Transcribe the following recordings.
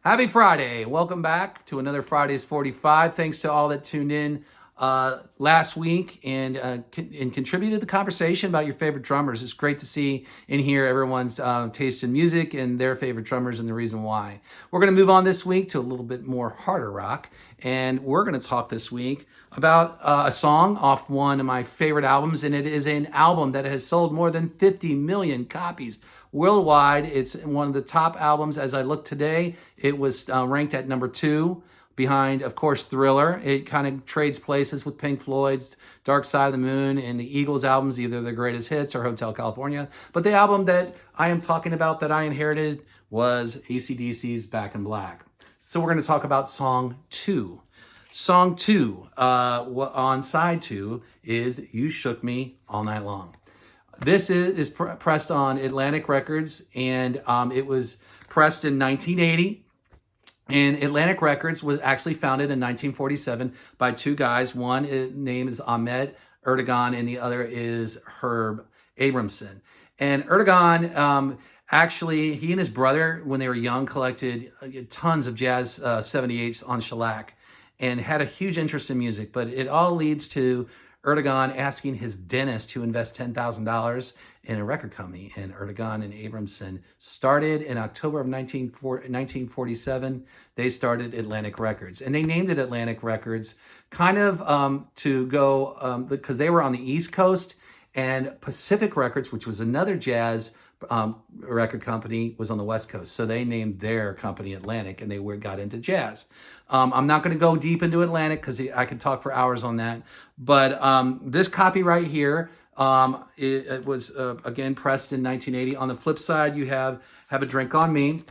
Happy Friday. Welcome back to another Fridays 45. Thanks to all that tuned in last week and contributed to the conversation about your favorite drummers. It's great to see and hear everyone's taste in music and their favorite drummers and the reason why. We're going to move on this week to a little bit more harder rock. And we're going to talk this week about a song off one of my favorite albums. And it is an album that has sold more than 50 million copies worldwide. It's one of the top albums. As I look today, it was ranked at number 2 behind, of course, Thriller. It kind of trades places with Pink Floyd's Dark Side of the Moon and the Eagles albums, either their greatest hits or Hotel California. But the album that I am talking about that I inherited was AC/DC's Back in Black. So we're going to talk about song 2. Song 2 on side 2 is You Shook Me All Night Long. This is pressed on Atlantic Records, and it was pressed in 1980. And Atlantic Records was actually founded in 1947 by two guys. One name is Ahmet Ertegun, and the other is Herb Abramson. And Ertegun, actually, he and his brother, when they were young, collected tons of jazz 78s on shellac and had a huge interest in music. But it all leads to Ertegun asking his dentist to invest $10,000 in a record company. And Ertegun and Abramson started in October of 1947. They started Atlantic Records. And they named it Atlantic Records kind of to go, because they were on the East Coast, and Pacific Records, which was another jazz record company, was on the West Coast. So they named their company Atlantic, and they got into jazz. I'm not going to go deep into Atlantic because I could talk for hours on that. But this copy right here, it was, again, pressed in 1980. On the flip side, you have a Drink on Me.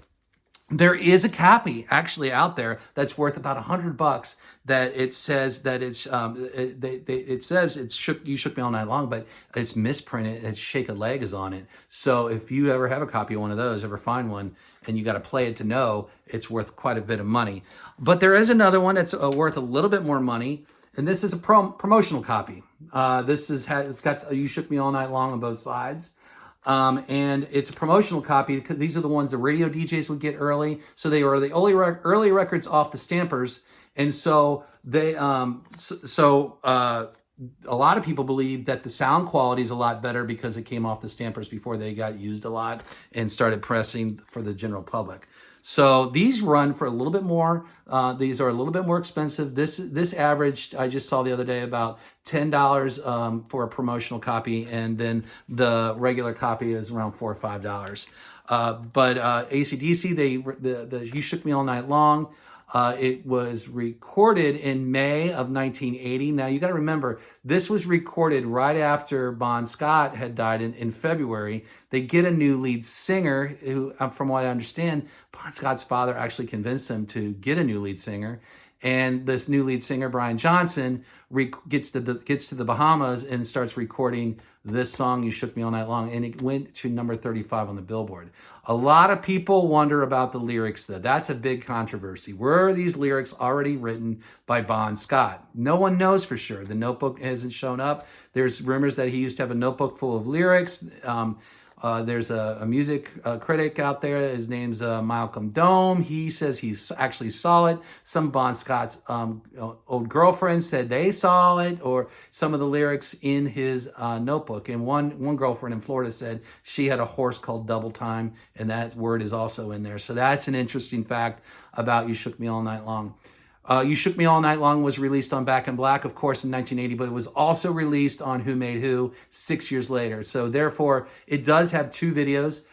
There is a copy actually out there that's worth about $100 that it says that it's it says You Shook Me All Night Long, but it's misprinted. It's Shake a Leg is on it. So if you ever have a copy of one of those, ever find one, and you got to play it to know, it's worth quite a bit of money. But there is another one that's worth a little bit more money, and this is a promotional copy. It's got You Shook Me All Night Long on both sides. And it's a promotional copy because these are the ones the radio DJs would get early. So they were the early records off the stampers. And so they, a lot of people believe that the sound quality is a lot better because it came off the stampers before they got used a lot and started pressing for the general public. So these run for a little bit more. These are a little bit more expensive. This averaged, I just saw the other day, about $10 for a promotional copy, and then the regular copy is around $4 or $5. But AC/DC, the You Shook Me All Night Long. It was recorded in May of 1980. Now, you got to remember, this was recorded right after Bon Scott had died in February. They get a new lead singer who, from what I understand, Bon Scott's father actually convinced him to get a new lead singer. And this new lead singer, Brian Johnson, gets to the Bahamas and starts recording this song, You Shook Me All Night Long, and it went to number 35 on the Billboard. A lot of people wonder about the lyrics, though. That's a big controversy. Were these lyrics already written by Bon Scott? No one knows for sure. The notebook hasn't shown up. There's rumors that he used to have a notebook full of lyrics. There's a music critic out there. His name's Malcolm Dome. He says he actually saw it. Some Bon Scott's old girlfriends said they saw it, or some of the lyrics in his notebook. And one girlfriend in Florida said she had a horse called Double Time, and that word is also in there. So that's an interesting fact about You Shook Me All Night Long. You Shook Me All Night Long was released on Back in Black, of course, in 1980, but it was also released on Who Made Who 6 years later. So therefore, it does have two videos.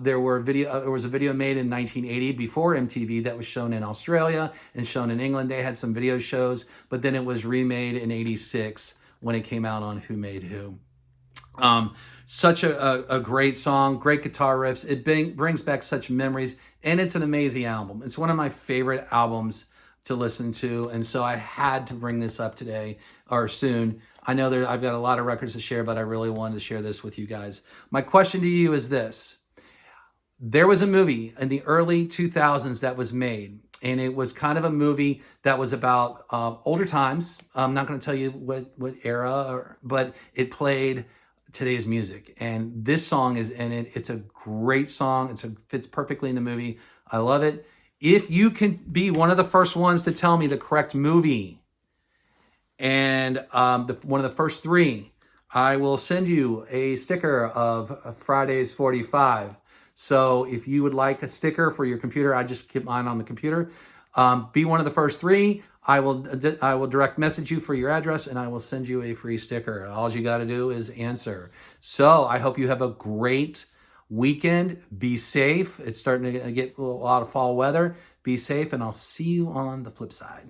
There was a video made in 1980 before MTV that was shown in Australia and shown in England. They had some video shows, but then it was remade in 86 when it came out on Who Made Who. Such a great song, great guitar riffs. It brings back such memories, and it's an amazing album. It's one of my favorite albums to listen to, and so I had to bring this up today or soon. I know I've got a lot of records to share, but I really wanted to share this with you guys. My question to you is this. There was a movie in the early 2000s that was made, and it was kind of a movie that was about older times. I'm not going to tell you what era, but it played today's music, and this song is in it. It's a great song. It fits perfectly in the movie. I love it. If you can be one of the first ones to tell me the correct movie and one of the first three, I will send you a sticker of Fridays 45. So if you would like a sticker for your computer, I just keep mine on the computer. Be one of the first three. I will direct message you for your address and I will send you a free sticker. All you got to do is answer. So I hope you have a great weekend. Be safe. It's starting to get a lot of fall weather. Be safe, and I'll see you on the flip side.